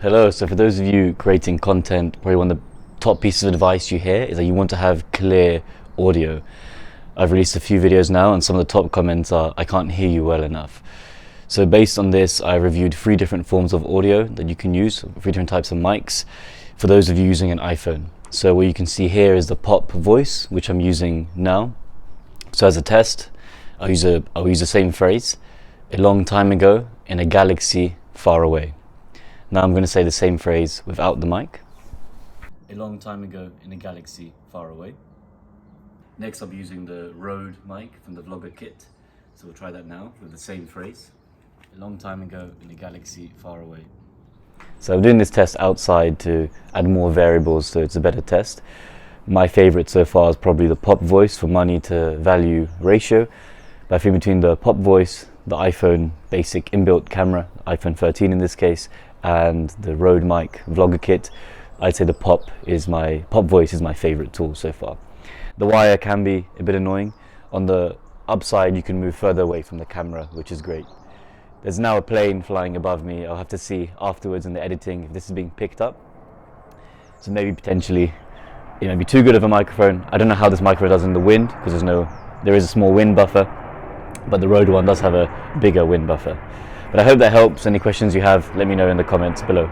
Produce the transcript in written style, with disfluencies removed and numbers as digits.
Hello, so for those of you creating content, probably one of the top pieces of advice you hear is that you want to have clear audio. I've released a few videos now and some of the top comments are, I can't hear you well enough. So based on this, I reviewed 3 different forms of audio that you can use, 3 different types of mics, for those of you using an iPhone. So what you can see here is the pop voice, which I'm using now. So as a test, I'll use the same phrase, a long time ago in a galaxy far away. Now I'm going to say the same phrase without the mic. A long time ago in a galaxy far away. Next I'll be using the Rode mic from the Vlogger kit. So we'll try that now with the same phrase. A long time ago in a galaxy far away. So I'm doing this test outside to add more variables so it's a better test. My favorite so far is probably the pop voice for money to value ratio. But I think between the pop voice, the iPhone basic inbuilt camera, iPhone 13 in this case, and the Rode mic Vlogger kit, I'd say the pop voice is my favorite tool so far. The wire can be a bit annoying. On the upside you can move further away from the camera, which is great. There's now a plane flying above me. I'll have to see afterwards in the editing if this is being picked up. So maybe potentially it might be too good of a microphone. I don't know how this microphone does in the wind because there is a small wind buffer, but the Rode one does have a bigger wind buffer. But I hope that helps. Any questions you have, let me know in the comments below.